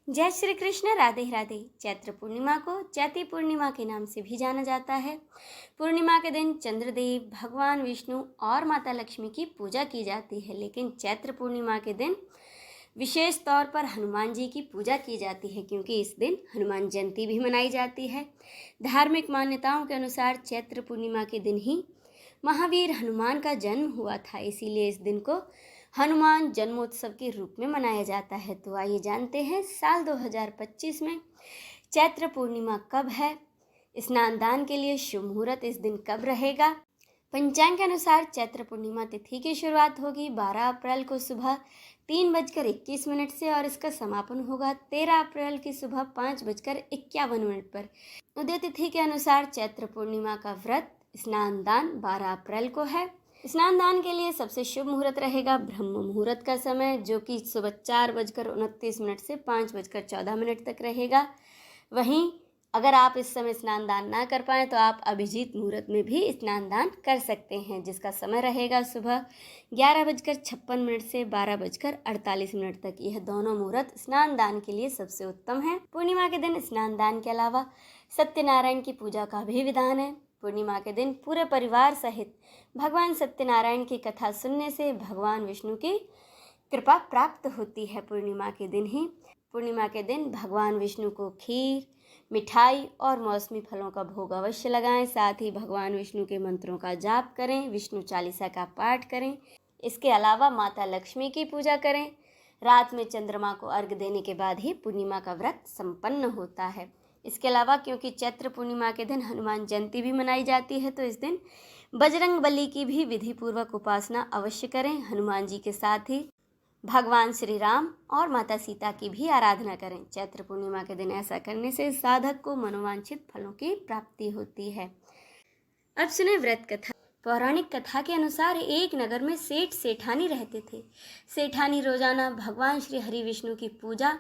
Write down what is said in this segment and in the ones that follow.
जय श्री कृष्ण, राधे राधे। चैत्र पूर्णिमा को चैती पूर्णिमा के नाम से भी जाना जाता है। पूर्णिमा के दिन चंद्रदेव, भगवान विष्णु और माता लक्ष्मी की पूजा की जाती है, लेकिन चैत्र पूर्णिमा के दिन विशेष तौर पर हनुमान जी की पूजा की जाती है, क्योंकि इस दिन हनुमान जयंती भी मनाई जाती है। धार्मिक मान्यताओं के अनुसार चैत्र पूर्णिमा के दिन ही महावीर हनुमान का जन्म हुआ था, इसीलिए इस दिन को हनुमान जन्मोत्सव के रूप में मनाया जाता है। तो आइए जानते हैं साल 2025 में चैत्र पूर्णिमा कब है, स्नान दान के लिए शुभ मुहूर्त इस दिन कब रहेगा। पंचांग के अनुसार चैत्र पूर्णिमा तिथि की शुरुआत होगी 12 अप्रैल को सुबह 3:21 से और इसका समापन होगा 13 अप्रैल की सुबह 5:51 पर। उदय तिथि के अनुसार चैत्र पूर्णिमा का व्रत स्नान दान 12 अप्रैल को है। स्नान दान के लिए सबसे शुभ मुहूर्त रहेगा ब्रह्म मुहूर्त का समय, जो कि सुबह 4:29 से 5:14 तक रहेगा। वहीं अगर आप इस समय स्नान दान ना कर पाएँ तो आप अभिजीत मुहूर्त में भी स्नान दान कर सकते हैं, जिसका समय रहेगा सुबह 11:56 से 12:48 तक। यह दोनों मुहूर्त स्नान दान के लिए सबसे उत्तम है। पूर्णिमा के दिन स्नान दान के अलावा सत्यनारायण की पूजा का भी विधान है। पूर्णिमा के दिन पूरे परिवार सहित भगवान सत्यनारायण की कथा सुनने से भगवान विष्णु की कृपा प्राप्त होती है। पूर्णिमा के दिन भगवान विष्णु को खीर, मिठाई और मौसमी फलों का भोग अवश्य लगाएं। साथ ही भगवान विष्णु के मंत्रों का जाप करें, विष्णु चालीसा का पाठ करें। इसके अलावा माता लक्ष्मी की पूजा करें। रात में चंद्रमा को अर्घ्य देने के बाद ही पूर्णिमा का व्रत संपन्न होता है। इसके अलावा क्योंकि चैत्र पूर्णिमा के दिन हनुमान जयंती भी मनाई जाती है, तो इस दिन बजरंग बली की भी विधि पूर्वक उपासना अवश्य करें। हनुमान जी के साथ ही भगवान श्री राम और माता सीता की भी आराधना करें। चैत्र पूर्णिमा के दिन ऐसा करने से साधक को मनोवांछित फलों की प्राप्ति होती है। अब सुने व्रत कथा। पौराणिक कथा के अनुसार एक नगर में सेठ सेठानी रहते थे। सेठानी रोजाना भगवान श्री हरि विष्णु की पूजा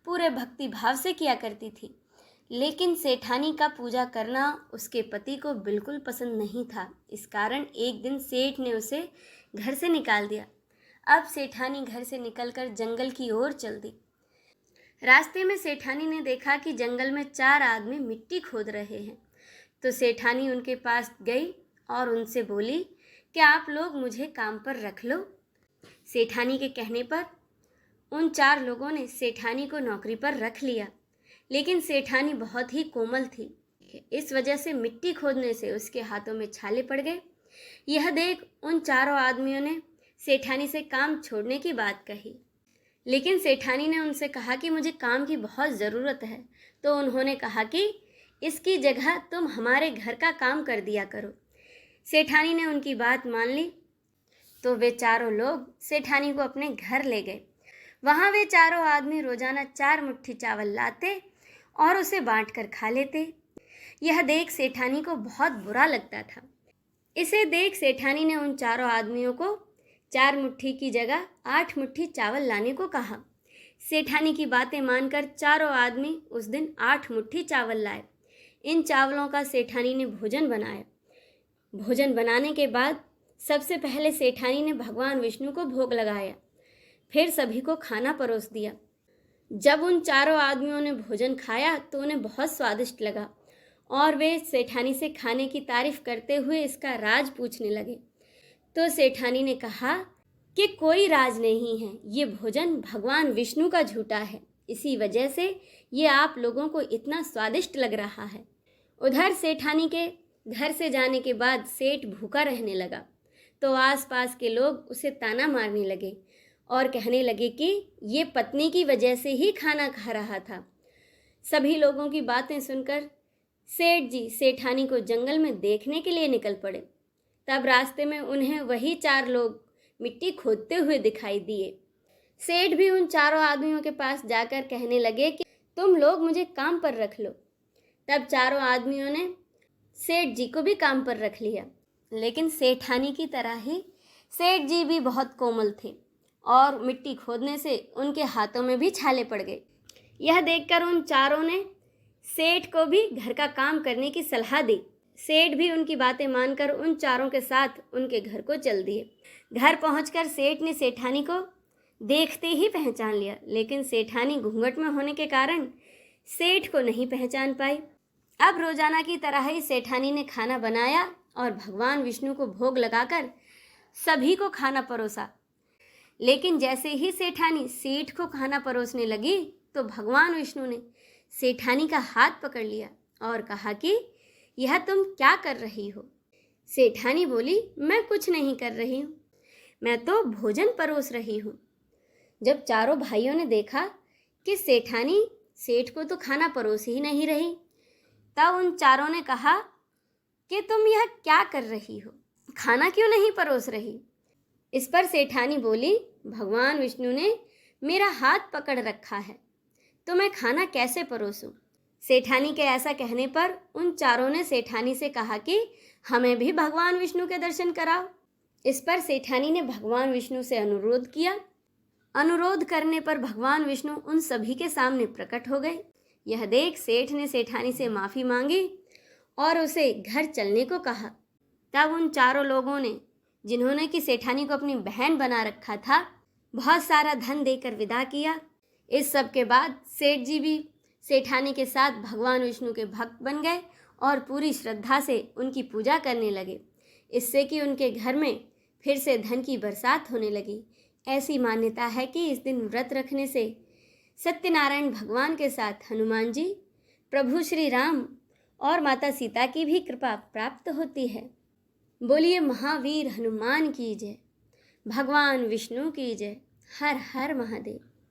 पूरे भक्ति भाव से किया करती थी, लेकिन सेठानी का पूजा करना उसके पति को बिल्कुल पसंद नहीं था। इस कारण एक दिन सेठ ने उसे घर से निकाल दिया। अब सेठानी घर से निकलकर जंगल की ओर चल दी। रास्ते में सेठानी ने देखा कि जंगल में 4 आदमी मिट्टी खोद रहे हैं, तो सेठानी उनके पास गई और उनसे बोली कि आप लोग मुझे काम पर रख लो। सेठानी के कहने पर उन 4 लोगों ने सेठानी को नौकरी पर रख लिया, लेकिन सेठानी बहुत ही कोमल थी। इस वजह से मिट्टी खोदने से उसके हाथों में छाले पड़ गए। यह देख उन 4 आदमियों ने सेठानी से काम छोड़ने की बात कही, लेकिन सेठानी ने उनसे कहा कि मुझे काम की बहुत ज़रूरत है। तो उन्होंने कहा कि इसकी जगह तुम हमारे घर का काम कर दिया करो। सेठानी ने उनकी बात मान ली, तो वे 4 लोग सेठानी को अपने घर ले गए। वहाँ वे 4 आदमी रोजाना 4 मुट्ठी चावल लाते और उसे बांट कर खा लेते। यह देख सेठानी को बहुत बुरा लगता था। इसे देख सेठानी ने उन 4 आदमियों को 4 मुट्ठी की जगह 8 मुट्ठी चावल लाने को कहा। सेठानी की बातें मानकर 4 आदमी उस दिन 8 मुट्ठी चावल लाए। इन चावलों का सेठानी ने भोजन बनाया। भोजन बनाने के बाद सबसे पहले सेठानी ने भगवान विष्णु को भोग लगाया, फिर सभी को खाना परोस दिया। जब उन 4 आदमियों ने भोजन खाया तो उन्हें बहुत स्वादिष्ट लगा और वे सेठानी से खाने की तारीफ करते हुए इसका राज पूछने लगे। तो सेठानी ने कहा कि कोई राज नहीं है, ये भोजन भगवान विष्णु का झूठा है, इसी वजह से ये आप लोगों को इतना स्वादिष्ट लग रहा है। उधर सेठानी के घर से जाने के बाद सेठ भूखा रहने लगा, तो आसपास के लोग उसे ताना मारने लगे और कहने लगे कि ये पत्नी की वजह से ही खाना खा रहा था। सभी लोगों की बातें सुनकर सेठ जी सेठानी को जंगल में देखने के लिए निकल पड़े। तब रास्ते में उन्हें वही 4 लोग मिट्टी खोदते हुए दिखाई दिए। सेठ भी उन 4 आदमियों के पास जाकर कहने लगे कि तुम लोग मुझे काम पर रख लो। तब 4 आदमियों ने सेठ जी को भी काम पर रख लिया, लेकिन सेठानी की तरह ही सेठ जी भी बहुत कोमल थे और मिट्टी खोदने से उनके हाथों में भी छाले पड़ गए। यह देखकर उन 4 ने सेठ को भी घर का काम करने की सलाह दी। सेठ भी उनकी बातें मानकर उन 4 के साथ उनके घर को चल दिए। घर पहुंचकर सेठ ने सेठानी को देखते ही पहचान लिया, लेकिन सेठानी घूंघट में होने के कारण सेठ को नहीं पहचान पाई। अब रोजाना की तरह ही सेठानी ने खाना बनाया और भगवान विष्णु को भोग लगाकर सभी को खाना परोसा। लेकिन जैसे ही सेठानी सेठ को खाना परोसने लगी तो भगवान विष्णु ने सेठानी का हाथ पकड़ लिया और कहा कि यह तुम क्या कर रही हो। सेठानी बोली, मैं कुछ नहीं कर रही हूँ, मैं तो भोजन परोस रही हूँ। जब चारों भाइयों ने देखा कि सेठानी सेठ को तो खाना परोस ही नहीं रही, तब उन चारों ने कहा कि तुम यह क्या कर रही हो, खाना क्यों नहीं परोस रही। इस पर सेठानी बोली, भगवान विष्णु ने मेरा हाथ पकड़ रखा है तो मैं खाना कैसे परोसूं। सेठानी के ऐसा कहने पर उन चारों ने सेठानी से कहा कि हमें भी भगवान विष्णु के दर्शन कराओ। इस पर सेठानी ने भगवान विष्णु से अनुरोध किया। अनुरोध करने पर भगवान विष्णु उन सभी के सामने प्रकट हो गए। यह देख सेठ ने सेठानी से माफ़ी मांगी और उसे घर चलने को कहा। तब उन चारों लोगों ने, जिन्होंने कि सेठानी को अपनी बहन बना रखा था, बहुत सारा धन देकर विदा किया। इस सब के बाद सेठ जी भी सेठानी के साथ भगवान विष्णु के भक्त बन गए और पूरी श्रद्धा से उनकी पूजा करने लगे। इससे कि उनके घर में फिर से धन की बरसात होने लगी। ऐसी मान्यता है कि इस दिन व्रत रखने से सत्यनारायण भगवान के साथ हनुमान जी, प्रभु श्री राम और माता सीता की भी कृपा प्राप्त होती है। बोलिए महावीर हनुमान की जय, भगवान विष्णु की जय। हर हर महादेव।